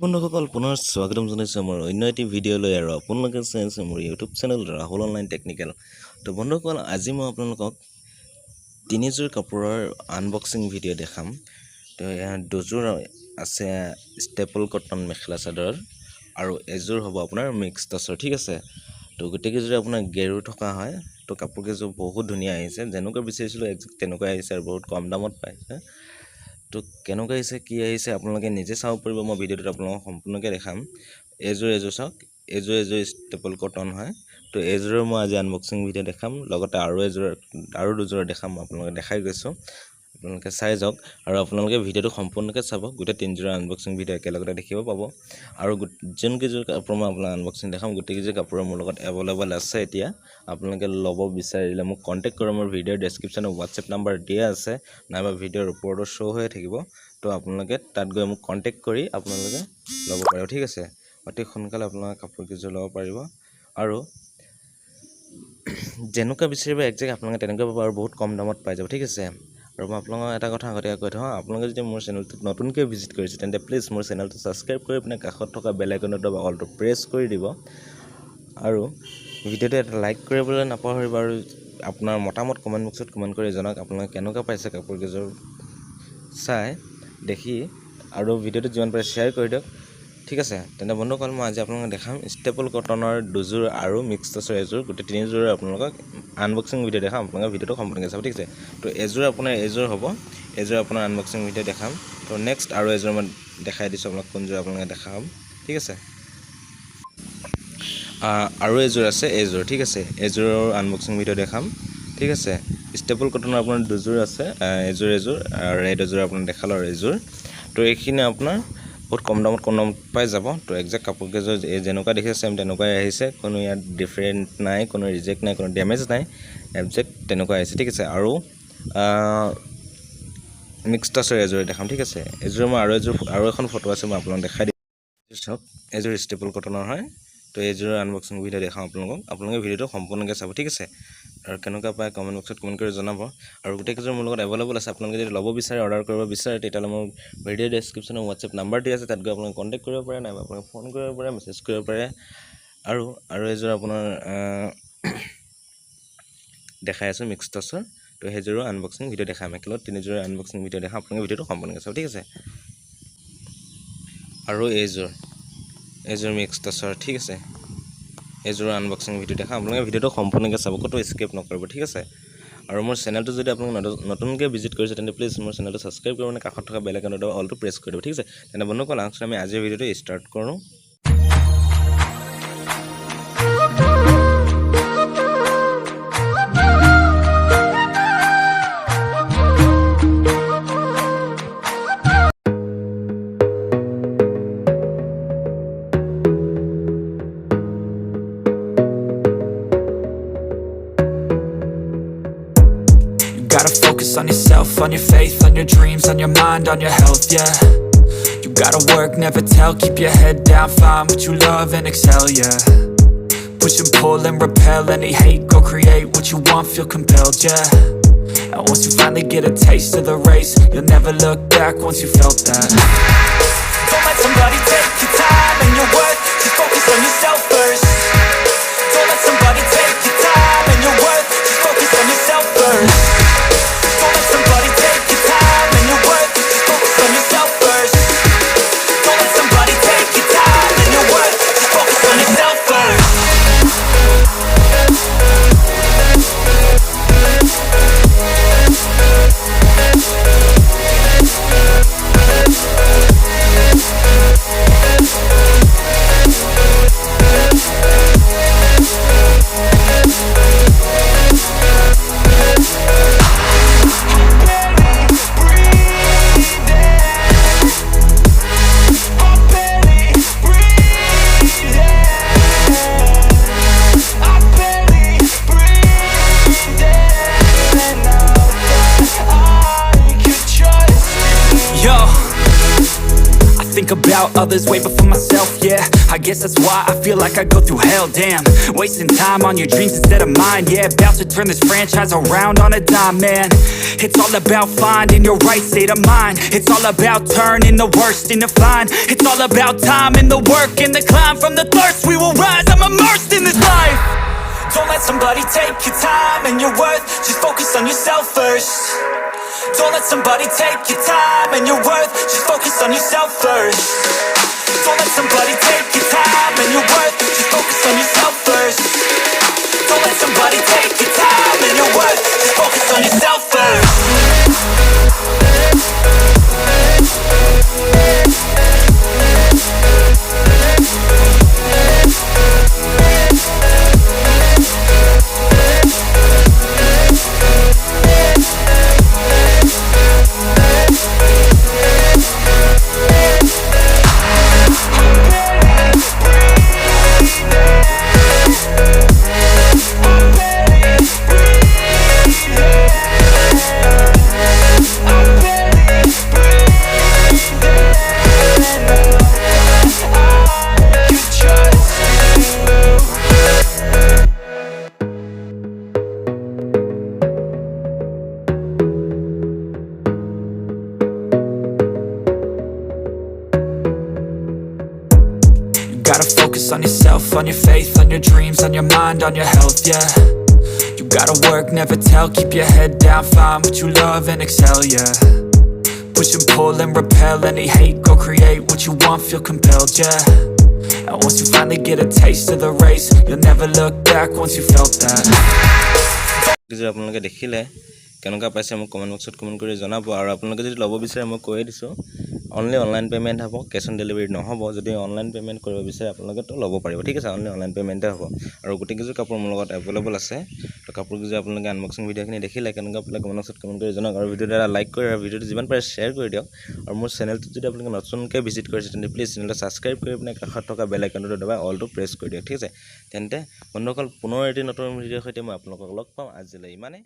বন্ধুসকল পুনৰ স্বাগতম জনাইছো মোৰ অন্য এটি ভিডিঅ'লৈ আৰু আপোনালোকে চাই আছে মোৰ YouTube channel Rahul online technical. তো বন্ধুসকল আজি মই আপোনালোকক তিনিযোৰ কাপোৰৰ আনবক্সিং ভিডিঅ' দেখাম। তো ইয়াত দুযোৰ আছে ষ্টেপল কটন মেখেলা চাদৰ আৰু এযোৰ হ'ব আপোনাৰ মিক্স টচৰ, ঠিক আছে। তো গোটেইকেইযোৰে আপোনাৰ গেৰু থকা হয়। তো কাপোৰকেইযোৰ বহুত ধুনীয়া আহিছে, যেনেকুৱা বিচাৰিছিলোঁ একজেক্ট তেনেকুৱা আহিছে আৰু বহুত কম দামত পাইছে। তো কেনেকুৱা আহিছে কি আহিছে আপোনালোকে নিজে চাব পাৰিব। মই ভিডিঅ'টোত আপোনালোকক সম্পূৰ্ণকৈ দেখাম। এযোৰ চাওক, এযোৰ ষ্টেপল কটন হয়। তো এযোৰৰ মই আজি আনবক্সিং ভিডিঅ' দেখাম, লগতে আৰু দুযোৰ দেখাম। আপোনালোকে দেখাই গৈছোঁ, আপোনালোকে চাই যাওক আৰু আপোনালোকে ভিডিঅ'টো সম্পূৰ্ণকৈ চাব। গোটেই তিনিযোৰৰ আনবক্সিং ভিডিঅ' একেলগতে দেখিব পাব। আৰু যোনকেইযোৰ কাপোৰ মই আপোনাক আনবক্সিং দেখাম গোটেইকেইযোৰ কাপোৰ মোৰ লগত এভেইলেবল আছে। এতিয়া আপোনালোকে ল'ব বিচাৰিলে মোক কণ্টেক্ট কৰক। মোৰ ভিডিঅ'ৰ ডেছক্ৰিপশ্যনত হোৱাটছএপ নাম্বাৰ দিয়া আছে, নাইবা ভিডিঅ'ৰ ওপৰতো শ্ব' হৈ থাকিব। তো আপোনালোকে তাত গৈ মোক কণ্টেক্ট কৰি আপোনালোকে ল'ব পাৰিব, ঠিক আছে। অতি সোনকালে আপোনালোকে কাপোৰকেইযোৰ ল'ব পাৰিব আৰু যেনেকুৱা বিচাৰিব একজেক্ট আপোনালোকে তেনেকুৱা পাব আৰু বহুত কম দামত পাই যাব, ঠিক আছে। আৰু মই আপোনালোকক এটা কথা আগতীয়াকৈ কৈ থওঁ, আপোনালোকে যদি মোৰ চেনেলটোত নতুনকৈ ভিজিট কৰিছে তেন্তে প্লিজ মোৰ চেনেলটো ছাবস্ক্ৰাইব কৰি পিনে কাষত থকা বেল আইকনটো অলটো প্ৰেছ কৰি দিব আৰু ভিডিঅ'টো এটা লাইক কৰিবলৈ নাপাহৰিব। আৰু আপোনাৰ মতামত কমেণ্ট বক্সত কমেণ্ট কৰি জনাওক আপোনালোকে কেনেকুৱা পাইছে কাপোৰকেইযোৰ চাই দেখি, আৰু ভিডিঅ'টো যিমান পাৰে শ্বেয়াৰ কৰি দিয়ক, ঠিক আছে। তেন্তে বন্ধুসকল মই আজি আপোনালোকক দেখাম ষ্টেপল কটনৰ দুযোৰ আৰু মিক্স টচৰ এযোৰ, গোটেই তিনিযোৰৰ আপোনালোকক আনবক্সিং ভিডিঅ' দেখাম। আপোনালোকে ভিডিঅ'টো সম্পূৰ্ণকৈ চাব, ঠিক আছে। তো এযোৰ হ'ব, এযোৰ আপোনাৰ আনবক্সিং ভিডিঅ' দেখাম। তো নেক্সট আৰু এযোৰ মই দেখাই দিছোঁ আপোনাক কোনযোৰ আপোনালোকে দেখাম, ঠিক আছে। আৰু এযোৰ আছে এযোৰ, ঠিক আছে। এযোৰৰ আনবক্সিং ভিডিঅ' দেখাম, ঠিক আছে। ষ্টেপল কটনৰ আপোনাৰ দুযোৰ আছে, এযোৰ ৰেড এযোৰ আপোনাৰ দেখালোঁ আৰু এযোৰ। তো এইখিনি আপোনাৰ বহুত কম দামত পাই যাব। তো একজেক্ট কাপোৰকেইযোৰ যেনেকুৱা দেখিছে ছেম তেনেকুৱাই আহিছে, কোনো ইয়াত ডিফাৰেণ্ট নাই, কোনো ৰিজেক্ট নাই, কোনো ডেমেজ নাই, একজেক্ট তেনেকুৱা আহিছে, ঠিক আছে। আৰু মিক্স টচৰ এযোৰ দেখাম, ঠিক আছে। এযোৰ মই আৰু এখন ফটো আছে, মই আপোনালোকক দেখাই দিম। চাওক এযোৰ ষ্টেপল কটনৰ হয়। তো এইযোৰৰ আনবক্সিং ভিডিঅ' দেখাওঁ আপোনালোকে ভিডিঅ'টো সম্পূৰ্ণকৈ চাব, ঠিক আছে। আৰু কেনেকুৱা পায় কমেণ্ট বক্সত কমেণ্ট কৰি জনাব। আৰু গোটেইকেইযোৰ মোৰ লগত এভেইলেবল আছে। আপোনালোকে যদি ল'ব বিচাৰে, অৰ্ডাৰ কৰিব বিচাৰে, তেতিয়াহ'লে মোৰ ভিডিঅ' ডেছক্ৰিপশ্যনত হোৱাটছএপ নাম্বাৰ দিয়া আছে, তাত গৈ আপোনালোকে কণ্টেক্ট কৰিব পাৰে, নাইবা আপোনালোকে ফোন কৰিব পাৰে, মেছেজ কৰিব পাৰে। আৰু এযোৰ আপোনাৰ দেখাই আছোঁ মিক্স টচৰ। তো সেইযোৰৰ আনবক্সিং ভিডিঅ' দেখাম, একেলগত তিনিযোৰৰ আনবক্সিং ভিডিঅ' দেখাম। আপোনালোকে ভিডিঅ'টো সম্পূৰ্ণকৈ চাব, ঠিক আছে। আৰু এযোৰ মিক্স টচৰ, ঠিক আছে। এইযোৰৰ আনবক্সিং ভিডিঅ' দেখাম, আপোনালোকে ভিডিঅ'টো সম্পূৰ্ণকৈ চাব, ক'তো স্কিপ নকৰিব, ঠিক আছে। আৰু মোৰ চেনেলটো যদি আপোনালোকে নতুনকৈ ভিজিট কৰিছে তেন্তে প্লিজ মোৰ চেনেলটো ছাবস্ক্ৰাইব কৰি মানে কাষত থকা বেল আইকনটো অলটো প্ৰেছ কৰি দিব, ঠিক আছে। তেন্তে বন্ধুসকল আহকচোন আমি আজিৰ ভিডিঅ'টো ষ্টাৰ্ট কৰোঁ। Gotta focus on yourself, on your faith, on your dreams, on your mind, on your health, yeah. You gotta work, never tell, keep your head down, find what you love and excel, yeah. Push and pull and repel any hate, go create what you want, feel compelled, yeah. And once you finally get a taste of the race, you'll never look back once you felt that. Don't let somebody take your time and your worth, just focus on yourself first. Don't let somebody take your time and your worth, just focus on yourself first. Don't let somebody take your time and your worth, just focus on yourself first. Don't let somebody take your time and your worth, just focus on yourself first. others way before myself, yeah. I guess that's why I feel like I go through hell, damn. Wasting time on your dreams instead of mine, yeah. About to turn this franchise around on a dime, man. It's all about finding your right state of mind. It's all about turning the worst into fine. It's all about time and the work and the climb. From the thirst we will rise, I'm immersed in this life. Don't let somebody take your time and your worth. Just focus on yourself first. Don't let somebody take your time and your worth. Just focus on yourself first. Don't let somebody take your time and your worth. Just focus on yourself first. Don't let somebody take your time and your worth. Just focus on yourself first. Gotta focus on yourself, on your faith, on your dreams, on your mind, on your health, yeah. You gotta work, never tell, keep your head down, find what you love and excel, yeah. Push and pull and repel any hate, go create what you want, feel compelled, yeah. And once you finally get a taste of the race, you'll never look back once you felt that. যদি আপোনালোকে দেখিলে কেনেকুৱা পাইছে মোক comment বক্সত comment কৰি জনাব আৰু আপোনালোকে যদি ল'ব বিচাৰে মই কৈ দিছো অনলি অনলাইন পেমেন্ট হ'ব কেশ অন ডেলিভাৰী নহ'ব যদি অনলাইন পেমেন্ট কৰিব বিচাৰে আপোনালোকে তো ল'ব পাৰিব ঠিক আছে অনলি অনলাইন পেমেন্টে হ'ব আৰু গোটেইকেইযোৰ কাপোৰ মোৰ লগত এভেইলেবল আছে তো কাপোৰকেইযোৰ আপোনালোকে আনবক্সিং ভিডিঅ'খিনি দেখিলে কেনেকুৱা পালে কমেন্ট বক্সত কমেন্ট কৰি জনাওক আৰু ভিডিঅ'টো এটা লাইক কৰি আৰু ভিডিঅ'টো যিমান পাৰে শ্বেয়াৰ কৰি দিয়ক আৰু মোৰ চেনেলটো যদি আপোনালোকে নতুনকৈ ভিজিট কৰিছে তেন্তে প্লিজ চেনেলটো ছাবস্ক্ৰাইব কৰি পিনে কাষত থকা বেল আইকনটো দবাই অলটো প্ৰেছ কৰি দিয়ক ঠিক আছে তেন্তে বন্ধুসকল পুনৰ এটি নতুন ভিডিঅ'ৰ সৈতে মই আপোনালোকক লগ পাম আজিলৈ ইমানে